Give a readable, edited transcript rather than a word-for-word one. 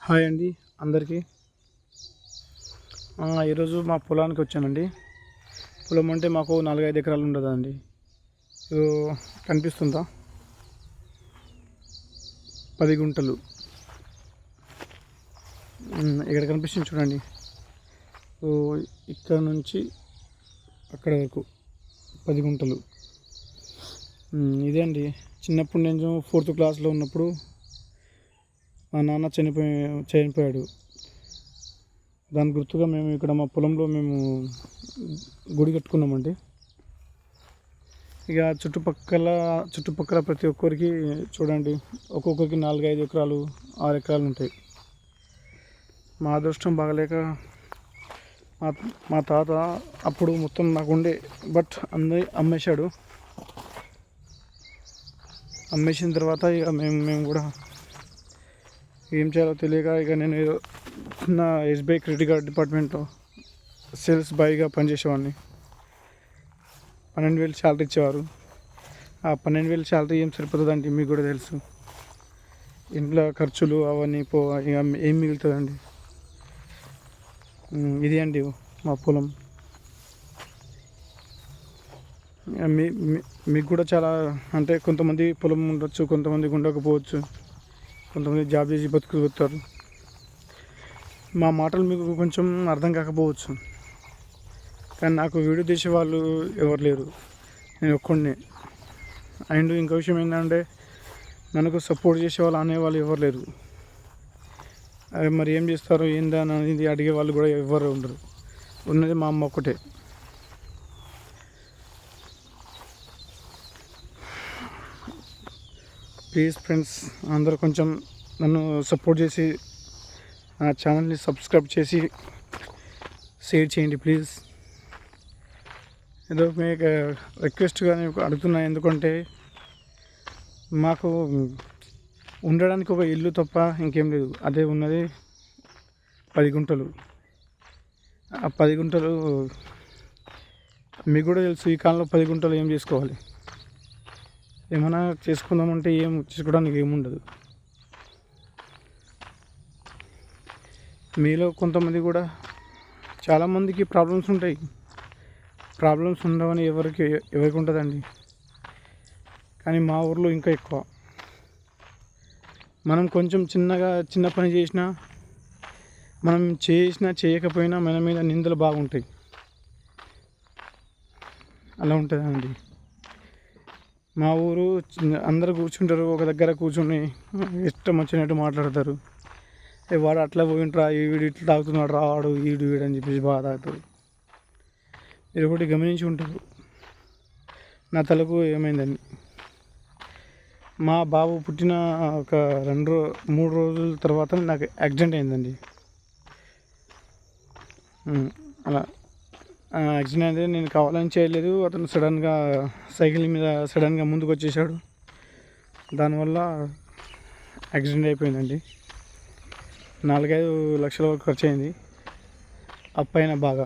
Hi అండి అందరికీ. ఈరోజు మా పొలానికి వచ్చానండి. పొలం అంటే మాకు 4-5 ఎకరాలు ఉండదండి. కనిపిస్తుందా? 10 గుంటలు. ఇక్కడ కనిపిస్తుంది చూడండి. ఇక్కడ నుంచి అక్కడ వరకు 10 గుంటలు. ఇదే అండి. చిన్నప్పుడు నేను 4th క్లాస్లో ఉన్నప్పుడు మా నాన్న చనిపోయాడు. దాని గుర్తుగా మేము ఇక్కడ మా పొలంలో గుడి కట్టుకున్నామండి. ఇక చుట్టుపక్కల ప్రతి ఒక్కరికి చూడండి, ఒక్కొక్కరికి 4-5 ఎకరాలు 6 ఎకరాలు ఉంటాయి. మా అదృష్టం బాగలేక మా తాత అప్పుడు మొత్తం నాకు ఉండే, బట్ అమ్మేశాడు. అమ్మేసిన తర్వాత ఇక మేము కూడా ఏం చేయాలో తెలియక ఇక నేను నా ఎస్బీఐ క్రెడిట్ కార్డ్ డిపార్ట్మెంట్లో సేల్స్ బాయ్గా పనిచేసేవాడిని. 12,000 శాలరీ ఇచ్చేవారు. ఆ 12,000 శాలరీ ఏం సరిపోతుందండి, మీకు కూడా తెలుసు. ఇంట్లో ఖర్చులు అవన్నీ ఇక ఏం మిగులుతుందండి. ఇది అండి మా పొలం. మీకు కూడా చాలా, అంటే కొంతమంది పొలం ఉండొచ్చు, కొంతమందికి ఉండకపోవచ్చు, కొంతమంది జాబ్ చేసి బతుకుతారు. మా మాటలు మీకు కొంచెం అర్థం కాకపోవచ్చు, కానీ నాకు వీడియో తీసే వాళ్ళు ఎవరు లేరు, నేను ఒక్కడినే. అండ్ ఇంకో విషయం ఏంటంటే, మనకు సపోర్ట్ చేసే వాళ్ళు అనేవాళ్ళు ఎవరు లేరు. మరి ఏం చేస్తారు ఏందా అనేది అడిగే వాళ్ళు కూడా ఎవరు ఉండరు. ఉన్నది మా అమ్మ ఒక్కటే. ప్లీజ్ ఫ్రెండ్స్, అందరూ కొంచెం నన్ను సపోర్ట్ చేసి నా ఛానల్ని సబ్స్క్రైబ్ చేసి షేర్ చేయండి ప్లీజ్. ఏదో మీకు రిక్వెస్ట్గా నేను అడుగుతున్నా, ఎందుకంటే మాకు ఉండడానికి ఒక ఇల్లు తప్ప ఇంకేం లేదు. అదే ఉన్నది 10 గుంటలు. ఆ 10 గుంటలు మీకు కూడా తెలుసు. ఈ కాలంలో 10 గుంటలు ఏం చేసుకోవాలి? ఏమైనా చేసుకుందామంటే చేసుకోవడానికి ఏముండదు. మీలో కొంతమంది కూడా, చాలామందికి ప్రాబ్లమ్స్ ఉంటాయి. ప్రాబ్లమ్స్ ఉండవని ఎవరికి ఉంటుందండి, కానీ మా ఊర్లో ఇంకా ఎక్కువ. మనం కొంచెం చిన్న పని చేసినా, మనం చేయకపోయినా మన మీద నిందలు బాగుంటాయి. అలా ఉంటుందండి మా ఊరు. అందరూ కూర్చుంటారు, ఒక దగ్గర కూర్చొని ఇష్టం వచ్చినట్టు మాట్లాడతారు. వాడు అట్లా పోయింట్రా, వీడు ఇట్లా తాగుతున్నాడు రా, వాడు వీడు అని చెప్పేసి బాగా తాగుతారు. మీరు ఒకటి గమనించి ఉంటారు నా తలకు ఏమైందని. మా బాబు పుట్టిన ఒక 3 రోజుల తర్వాత నాకు యాక్సిడెంట్ అయిందండి. అలా యాక్సిడెంట్ అయితే నేను కావాలని చేయలేదు. అతను సైకిల్ మీద సడన్గా ముందుకు వచ్చేసాడు. దానివల్ల యాక్సిడెంట్ అయిపోయిందండి. 4-5 లక్షల వరకు ఖర్చు అయింది. అప్పైన బాగా